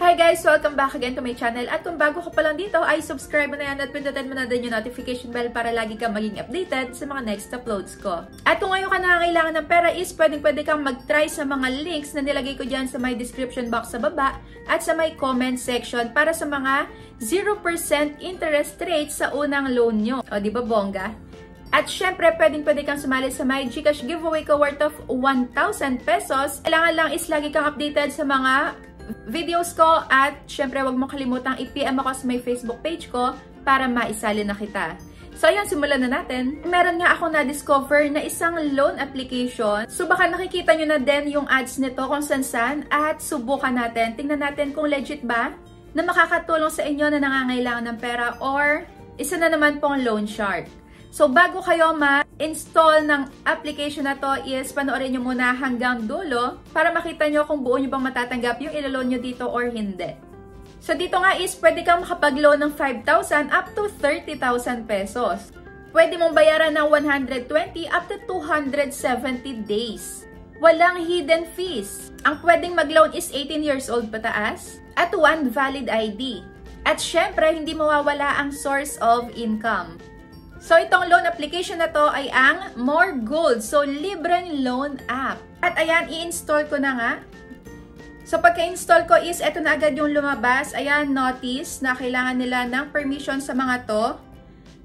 Hi guys! Welcome back again to my channel. At kung bago ka pa lang dito, ay subscribe mo na yan at pindutin mo na din yung notification bell para lagi kang maging updated sa mga next uploads ko. At kung ngayon ka nangangailangan ng pera is pwede kang mag-try sa mga links na nilagay ko dyan sa my description box sa baba at sa my comment section para sa mga 0% interest rate sa unang loan nyo. O, di ba bongga? At syempre, pwede kang sumali sa my GCash giveaway ko worth of 1,000 pesos. Kailangan lang is lagi kang updated sa mga videos ko at syempre wag mo kalimutang i-PM ako sa may Facebook page ko para maisali na kita. So ayan, simulan na natin. Meron nga ako na-discover na isang loan application. So baka nakikita nyo na din yung ads nito kung saan at subukan natin. Tingnan natin kung legit ba na makakatulong sa inyo na nangangailangan ng pera or isa na naman pong loan shark. So, bago kayo ma-install ng application na to is panoorin nyo muna hanggang dulo para makita nyo kung buo nyo bang matatanggap yung ilaloan nyo dito or hindi. So, dito nga is pwede kang makapag-loan ng 5,000 up to 30,000 pesos. Pwede mong bayaran ng 120 up to 270 days. Walang hidden fees. Ang pwedeng mag-loan is 18 years old pataas at one valid ID. At syempre, hindi mawawala ang source of income. So, itong loan application na to ay ang More Gold. So, libreng loan app. At ayan, i-install ko na nga. So, pagka-install ko is, eto na agad yung lumabas. Ayan, notice na kailangan nila ng permission sa mga to.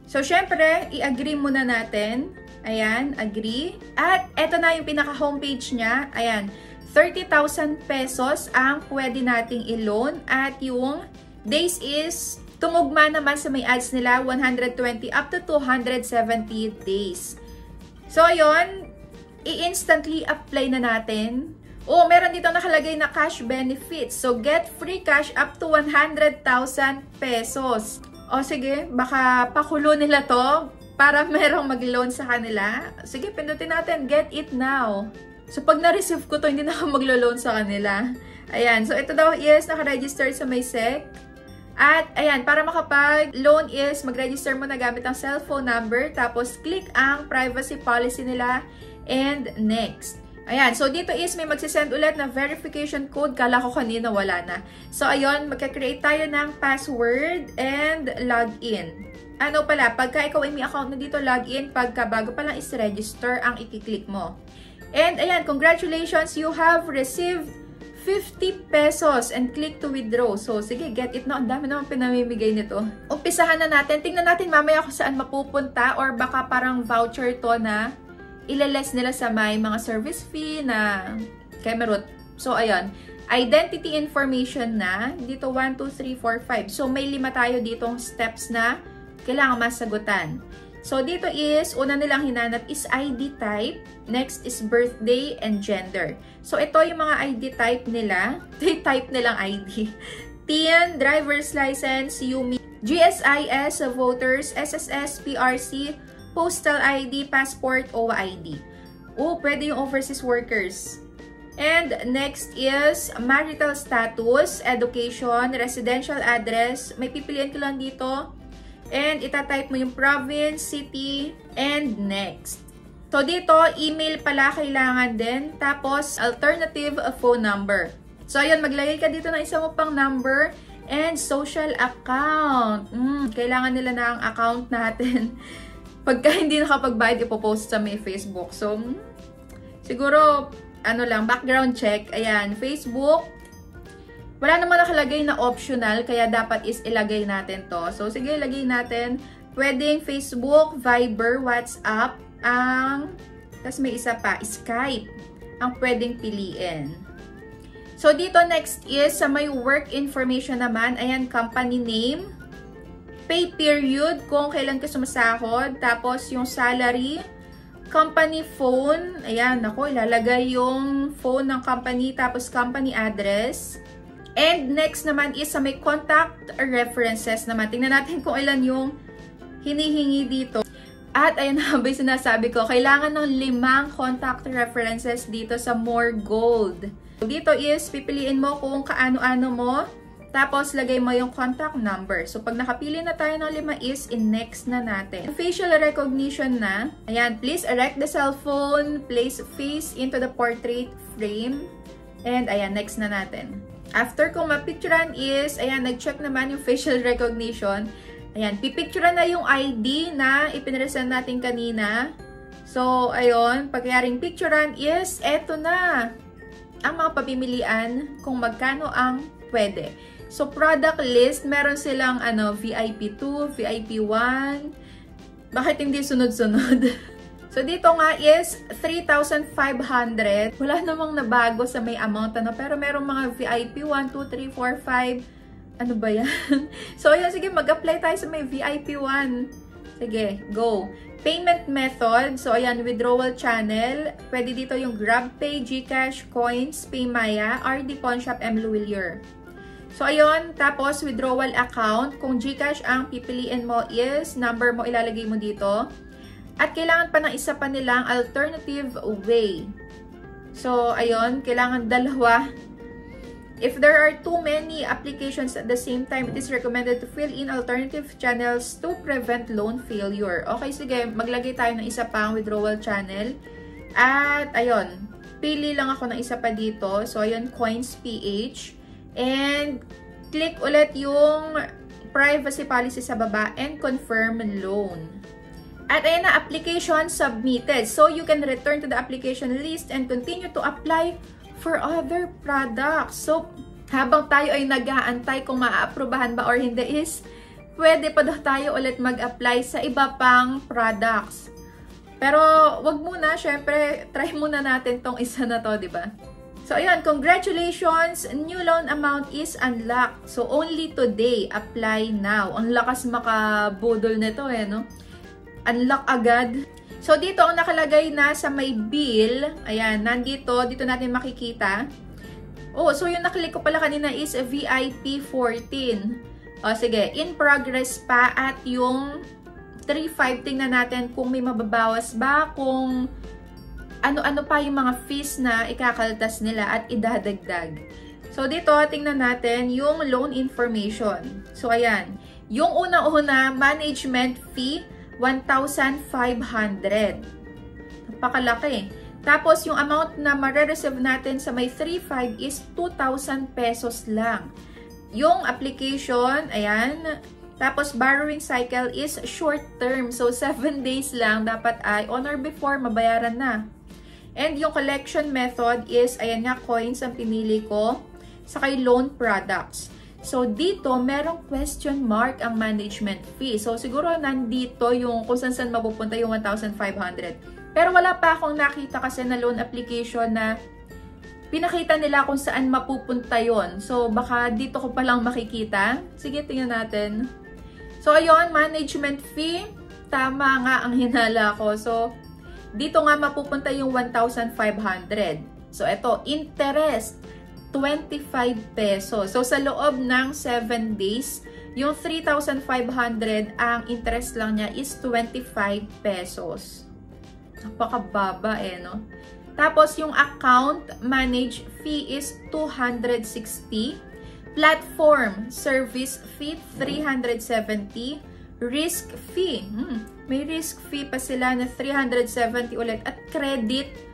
So, syempre, i-agree muna natin. Ayan, agree. At eto na yung pinaka-homepage niya. Ayan, 30,000 pesos ang pwede nating i-loan. At yung days is tumugma naman sa may ads nila, 120 up to 270 days. So, yun, i-instantly apply na natin. Oh, meron dito nakalagay na cash benefits. So, get free cash up to 100,000 pesos. O, sige, baka pakulo nila to para merong mag-loan sa kanila. Sige, pindutin natin, get it now. So, pag na-receive ko to, hindi na ako maglo-loan sa kanila. Ayan, so ito daw is naka-register sa may SEC. At, ayan, para makapag-loan is mag-register mo na gamit ang cellphone number, tapos click ang privacy policy nila, and next. Ayan, so dito is may magsisend ulit na verification code. Kala ko kanina wala na. So, ayun, magka-create tayo ng password and login. Ano pala, pagka ikaw ay may account na dito, login, pagka bago pa lang is-register ang i-click mo. And, ayan, congratulations, you have received 50 pesos and click to withdraw. So, sige, get it na. Ang dami naman pinamimigay nito. Umpisahan na natin. Tingnan natin mamaya kung saan mapupunta or baka parang voucher to na ilales nila sa may mga service fee na Kemerut. So, ayan. Identity information na. Dito, 1, 2, 3, 4, 5. So, may 5 tayo ditong steps na kailangan masagutan. So, dito is, una nilang hinanap is ID type. Next is birthday and gender. So, ito yung mga ID type nila. Type nilang ID. TN, driver's license, UMI, GSIS, voters, SSS, PRC, postal ID, passport, OID. Oh, pwede yung overseas workers. And next is marital status, education, residential address. May pipilian ko lang dito. And itatype mo yung province, city, and next. So, dito, email pala kailangan din. Tapos, alternative phone number. So, ayun, maglagay ka dito ng isa mo pang number and social account. Kailangan nila na ang account natin. Pagka hindi nakapagbayad, ipopost sa may Facebook. So, siguro, ano lang, background check. Ayan, Facebook. Wala naman nakalagay na optional, kaya dapat is ilagay natin to. So, sige, ilagay natin. Pwedeng Facebook, Viber, WhatsApp, tapos may isa pa, Skype, ang pwedeng piliin. So, dito next is, sa may work information naman, ayan, company name, pay period, kung kailan ka sumasahod, tapos yung salary, company phone, ayan, ako, ilalagay yung phone ng company, tapos company address. And next naman is sa may contact references naman. Tingnan natin kung ilan yung hinihingi dito. At ayun na ba yung sinasabi ko, kailangan ng 5 contact references dito sa More Gold. Dito is pipiliin mo kung kaano-ano mo. Tapos lagay mo yung contact number. So pag nakapili na tayo ng 5 is in-next na natin. Facial recognition na. Ayan, please erect the cellphone, place face into the portrait frame. And ayan, next na natin. After kong mapicturean is, ayan, nag-check naman yung facial recognition. Ayan, pipicturean na yung ID na ipinresent natin kanina. So, ayun, pagkayaring picturean is, eto na ang mga papimilian kung magkano ang pwede. So, product list, meron silang VIP 2, VIP 1. Bakit hindi sunod-sunod? So, dito nga is 3,500. Wala namang nabago sa may amount, pero merong mga VIP 1, 2, 3, 4, 5. Ano ba yan? So, ayan, sige, mag-apply tayo sa may VIP 1. Sige, go. Payment method. So, ayan, withdrawal channel. Pwede dito yung GrabPay, GCash, Coins, PayMaya, RD Pawnshop, M. Luwilier. So, ayun. Tapos, withdrawal account. Kung GCash ang pipiliin mo is, number mo ilalagay mo dito. At kailangan pa ng isa pa nilang alternative way. So, ayun. Kailangan dalawa. If there are too many applications at the same time, it is recommended to fill in alternative channels to prevent loan failure. Okay, sige. Maglagay tayo ng isa pang withdrawal channel. At, ayun. Pili lang ako ng isa pa dito. So, ayun. Coins PH. And, click ulit yung privacy policy sa baba and confirm loan. At ayan na, application submitted. So, you can return to the application list and continue to apply for other products. So, habang tayo ay nag-aantay kung maa-aprobahan ba or hindi is, pwede pa daw tayo ulit mag-apply sa iba pang products. Pero, wag muna, syempre, try muna natin tong isa na to, di ba? So, ayun, congratulations! New loan amount is unlocked. So, only today, apply now. Ang lakas makabudol nito no? Unlock agad. So, dito ang nakalagay na sa may bill. Ayan, nandito. Dito natin makikita. Oh, so yung naklik ko pala kanina is VIP 14. O, sige. In progress pa at yung 3.5, tingnan natin kung may mababawas ba, kung ano-ano pa yung mga fees na ikakaltas nila at idadagdag. So, dito, tingnan natin yung loan information. So, ayan. Yung una-una, management fee, 1,500. Napakalaki. Tapos, yung amount na mare-receive natin sa may 3.5 is 2,000 pesos lang. Yung application, ayan. Tapos, borrowing cycle is short term. So, 7 days lang dapat ay on or before mabayaran na. And yung collection method is, ayan nga, coins ang pinili ko. Saka loan products. So, dito, merong question mark ang management fee. So, siguro nandito yung kung saan mapupunta yung 1,500. Pero wala pa akong nakita kasi na loan application na pinakita nila kung saan mapupunta yon. So, baka dito ko palang makikita. Sige, tingnan natin. So, ayun, management fee. Tama nga ang hinala ko. So, dito nga mapupunta yung 1,500. So, eto, interest. 25 pesos. So, sa loob ng 7 days, yung 3,500, ang interest lang niya is 25 pesos. Napakababa no? Tapos, yung account manage fee is 260. Platform service fee, 370. Risk fee. May risk fee pa sila na 370 ulit. At credit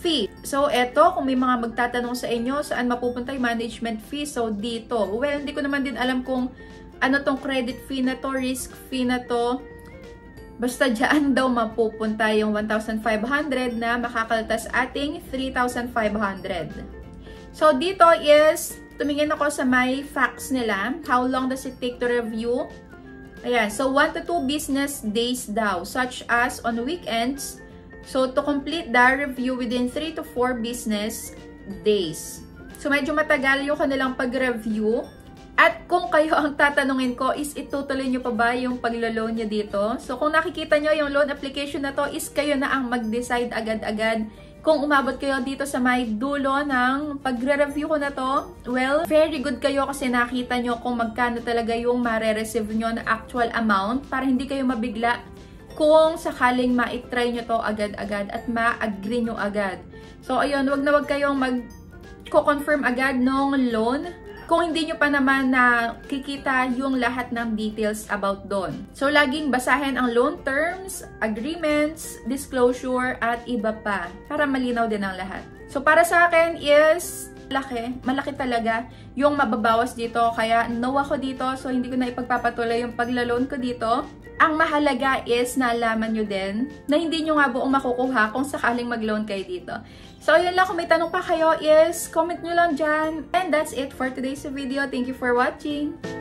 fee. So, eto, kung may mga magtatanong sa inyo, saan mapupunta yung management fee? So, dito. Well, hindi ko naman din alam kung ano tong credit fee na to, risk fee na to. Basta dyan daw mapupunta yung 1,500 na makakaltas ating 3,500. So, dito is, tumingin ako sa may facts nila. How long does it take to review? Ayan. So, 1 to 2 business days daw, such as on weekends. So, to complete the review within 3 to 4 business days. So, medyo matagal yung kanilang pag-review. At kung kayo ang tatanungin ko is itutuloy nyo pa ba yung paglo-loan nyo dito? So, kung nakikita nyo yung loan application na to is kayo na ang mag-decide agad-agad. Kung umabot kayo dito sa may dulo ng pagre-review ko na to, well, very good kayo kasi nakita nyo kung magkano talaga yung mare-receive nyo na actual amount para hindi kayo mabigla kung sakaling ma-try nyo to agad-agad at ma-agree nyo agad. So, ayun, wag na wag kayong mag-confirm agad ng loan kung hindi nyo pa naman nakikita yung lahat ng details about doon. So, laging basahin ang loan terms, agreements, disclosure, at iba pa para malinaw din ang lahat. So, para sa akin is malaki talaga yung mababawas dito. Kaya no ako dito, so hindi ko na ipagpapatuloy yung pagla-loan ko dito. Ang mahalaga is nalaman nyo din na hindi nyo nga buong makukuha kung sakaling mag-loan kayo dito. So, yun lang. Kung may tanong pa kayo is comment nyo lang dyan. And that's it for today's video. Thank you for watching!